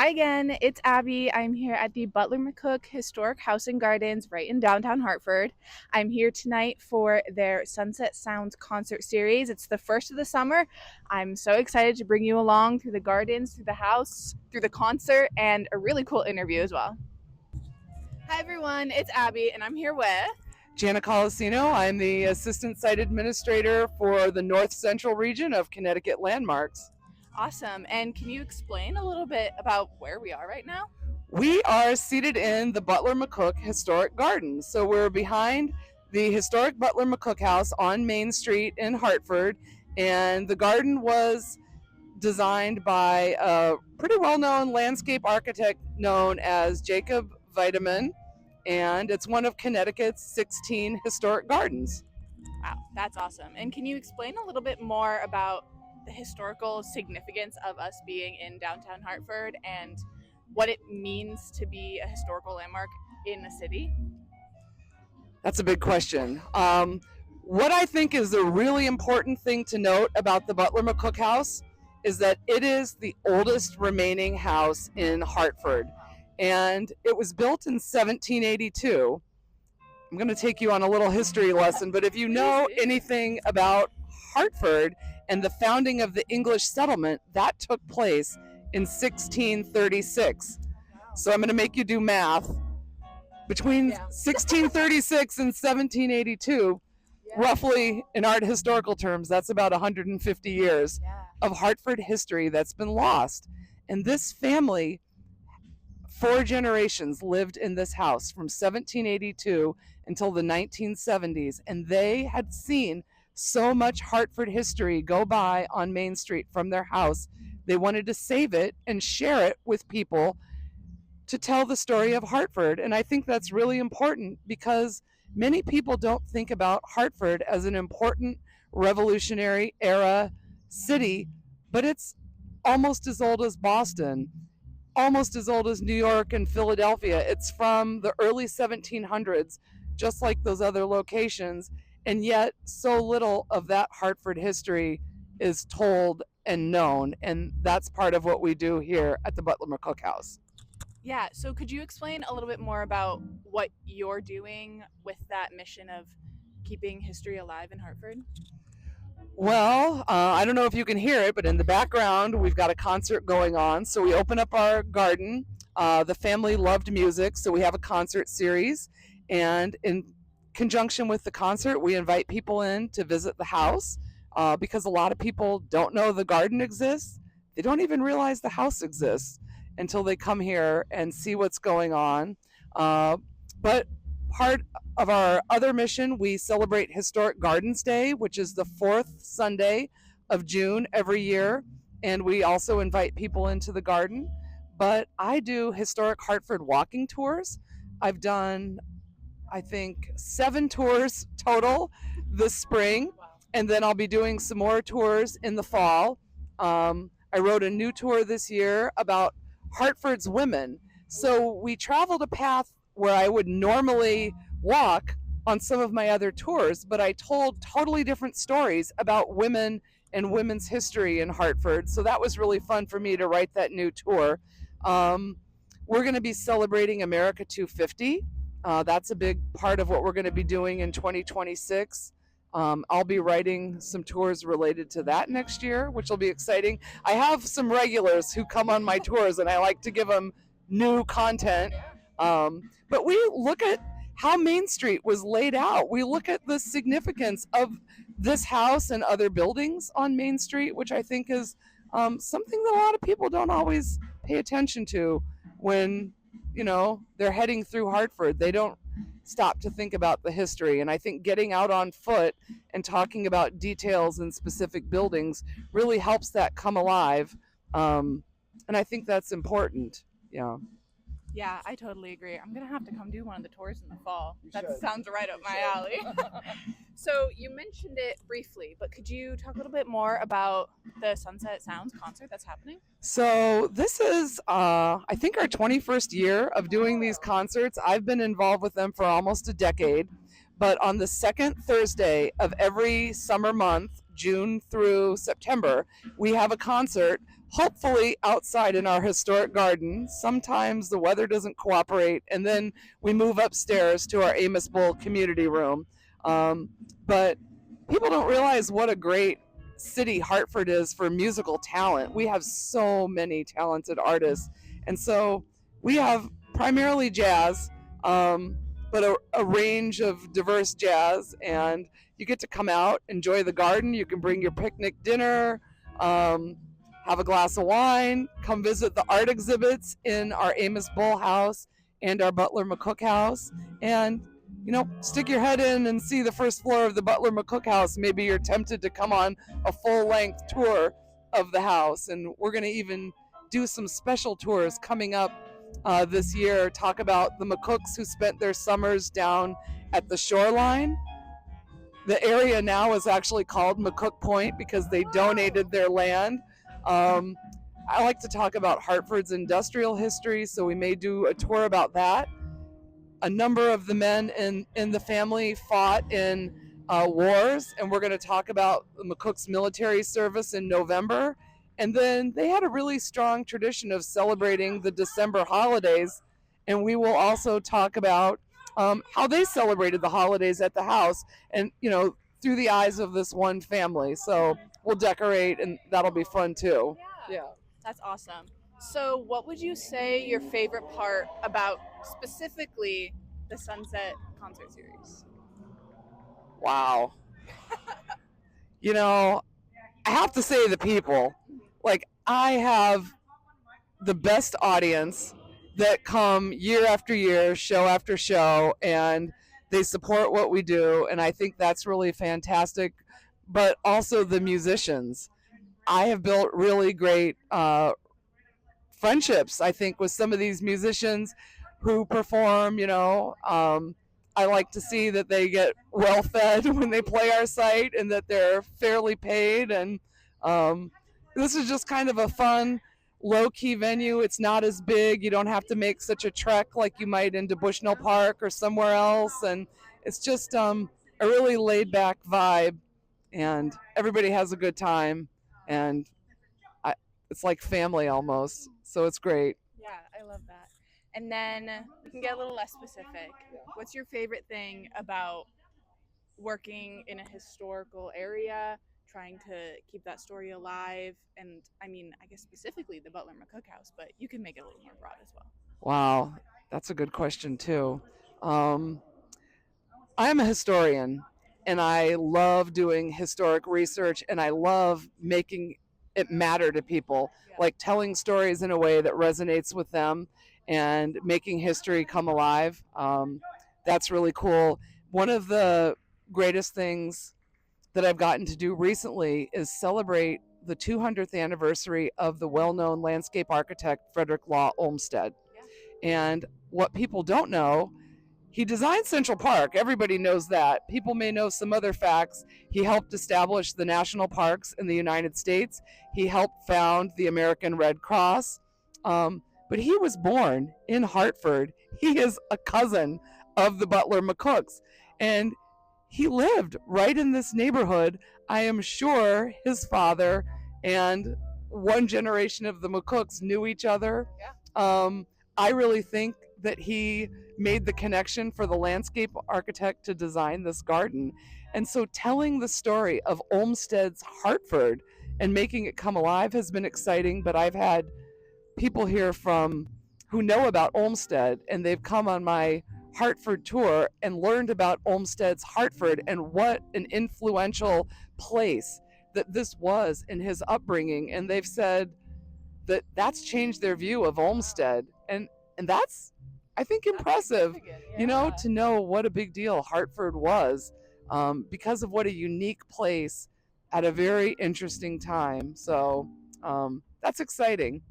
Hi again, it's Abby. I'm here at the Butler McCook Historic House and Gardens right in downtown Hartford. I'm here tonight for their Sunset Sounds concert series. It's the first of the summer. I'm so excited to bring you along through the gardens, through the house, through the concert, and a really cool interview as well. Hi everyone, it's Abby, and I'm here with Jana Colosino. I'm the Assistant Site Administrator for the North Central region of Connecticut Landmarks. Awesome. And can you explain a little bit about where we are right now? We are seated in the Butler McCook Historic Gardens. So we're behind the historic Butler McCook House on Main Street in Hartford. And the garden was designed by a pretty well-known landscape architect known as Jacob Vitamin. And it's one of Connecticut's 16 historic gardens. Wow, that's awesome. And can you explain a little bit more about the historical significance of us being in downtown Hartford and what it means to be a historical landmark in the city? That's a big question. What I think is a really important thing to note about the Butler McCook House is that it is the oldest remaining house in Hartford. And it was built in 1782. I'm going to take you on a little history lesson, but if you know anything about Hartford and the founding of the English settlement, that took place in 1636. So I'm going to make you do math. Between 1636 and 1782, roughly in art historical terms, that's about 150 years of Hartford history that's been lost. And this family, 4 generations lived in this house from 1782 until the 1970s, and they had seen so much Hartford history go by on Main Street from their house. They wanted to save it and share it with people to tell the story of Hartford. And I think that's really important because many people don't think about Hartford as an important Revolutionary era city, but it's almost as old as Boston, almost as old as New York and Philadelphia. It's from the early 1700s, just like those other locations. And yet, so little of that Hartford history is told and known. And that's part of what we do here at the Butler McCook House. Yeah, so could you explain a little bit more about what you're doing with that mission of keeping history alive in Hartford? Well, I don't know if you can hear it, but in the background, we've got a concert going on. So we open up our garden. The family loved music, so we have a concert series. And in conjunction with the concert, we invite people in to visit the house because a lot of people don't know the garden exists. They don't even realize the house exists until they come here and see what's going on. But part of our other mission, we celebrate Historic Gardens Day, which is the 4th Sunday of June every year. And we also invite people into the garden. But I do historic Hartford walking tours. I've done, I think, 7 tours total this spring. And then I'll be doing some more tours in the fall. I wrote a new tour this year about Hartford's women. So we traveled a path where I would normally walk on some of my other tours, but I told totally different stories about women and women's history in Hartford. So that was really fun for me to write that new tour. We're going to be celebrating America 250. That's a big part of what we're going to be doing in 2026. I'll be writing some tours related to that next year, which will be exciting. I have some regulars who come on my tours, and I like to give them new content. But we look at how Main Street was laid out. We look at the significance of this house and other buildings on Main Street, which I think is something that a lot of people don't always pay attention to when, they're heading through Hartford. They don't stop to think about the history. And I think getting out on foot and talking about details in specific buildings really helps that come alive. And I think that's important. Yeah. Yeah, I totally agree. I'm going to have to come do one of the tours in the fall. That sounds right up my alley. So you mentioned it briefly, but could you talk a little bit more about the Sunset Sounds concert that's happening? So this is, I think, our 21st year of doing these concerts. I've been involved with them for almost a decade. But on the second Thursday of every summer month, June through September, we have a concert hopefully outside in our historic garden. Sometimes the weather doesn't cooperate, and then we move upstairs to our Amos Bowl community room. But people don't realize what a great city Hartford is for musical talent. We have so many talented artists, and so we have primarily jazz, but a range of diverse jazz. And you get to come out, enjoy the garden. You can bring your picnic dinner. Have a glass of wine, come visit the art exhibits in our Amos Bull house and our Butler McCook house, and stick your head in and see the first floor of the Butler McCook house. Maybe you're tempted to come on a full-length tour of the house, and we're going to even do some special tours coming up this year, talk about the McCooks who spent their summers down at the shoreline. The area now is actually called McCook Point because they donated their land. I like to talk about Hartford's industrial history, so we may do a tour about that. A number of the men in the family fought in wars, and we're going to talk about McCook's military service in November. And then they had a really strong tradition of celebrating the December holidays, and we will also talk about how they celebrated the holidays at the house, and through the eyes of this one family. So we'll decorate, and that'll be fun too. Yeah. That's awesome. So, what would you say your favorite part about specifically the Sunset concert series? Wow. I have to say the people. Like, I have the best audience that come year after year, show after show, and they support what we do, and I think that's really fantastic. But also the musicians. I have built really great friendships, I think, with some of these musicians who perform. I like to see that they get well fed when they play our site and that they're fairly paid. And this is just kind of a fun, low key venue. It's not as big. You don't have to make such a trek like you might into Bushnell Park or somewhere else. And it's just a really laid back vibe, and everybody has a good time. And it's like family almost. So it's great. Yeah, I love that. And then we can get a little less specific. What's your favorite thing about working in a historical area, trying to keep that story alive? And I mean, I guess specifically the Butler McCook house, but you can make it a little more broad as well. Wow, that's a good question too. I'm a historian, and I love doing historic research, and I love making it matter to people, like telling stories in a way that resonates with them and making history come alive. That's really cool. One of the greatest things that I've gotten to do recently is celebrate the 200th anniversary of the well-known landscape architect Frederick Law Olmsted. And what people don't know, he designed Central Park. Everybody knows that. People may know some other facts. He helped establish the national parks in the United States. He helped found the American Red Cross. But he was born in Hartford. He is a cousin of the Butler McCooks. And he lived right in this neighborhood. I am sure his father and one generation of the McCooks knew each other. I really think that he made the connection for the landscape architect to design this garden. And so telling the story of Olmsted's Hartford and making it come alive has been exciting. But I've had people here who know about Olmsted, and they've come on my Hartford tour and learned about Olmsted's Hartford and what an influential place that this was in his upbringing. And they've said that that's changed their view of Olmsted. And that's, I think, impressive, to know what a big deal Hartford was because of what a unique place at a very interesting time. So that's exciting.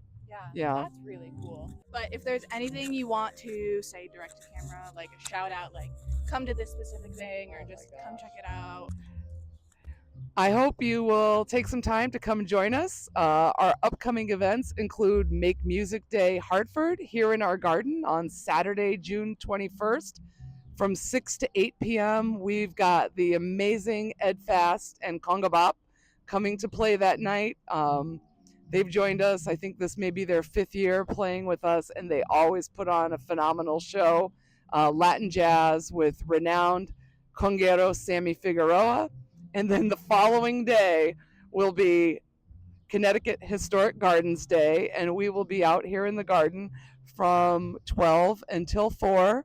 Yeah, that's really cool. But if there's anything you want to say direct to camera, like a shout out, like come to this specific thing or just come check it out. I hope you will take some time to come join us. Our upcoming events include Make Music Day Hartford here in our garden on Saturday, June 21st from 6 to 8 p.m. We've got the amazing Ed Fast and Conga Bop coming to play that night. They've joined us. I think this may be their 5th year playing with us, and they always put on a phenomenal show. Latin jazz with renowned conguero Sammy Figueroa. And then the following day will be Connecticut Historic Gardens Day, and we will be out here in the garden from 12 until 4.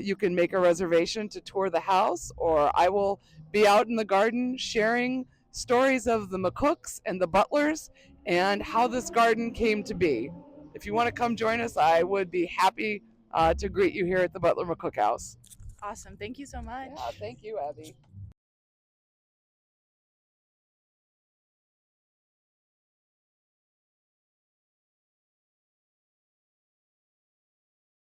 You can make a reservation to tour the house, or I will be out in the garden sharing stories of the McCooks and the Butlers and how this garden came to be. If you want to come join us, I would be happy to greet you here at the Butler McCook House. Awesome. Thank you so much. Yeah, thank you, Abby.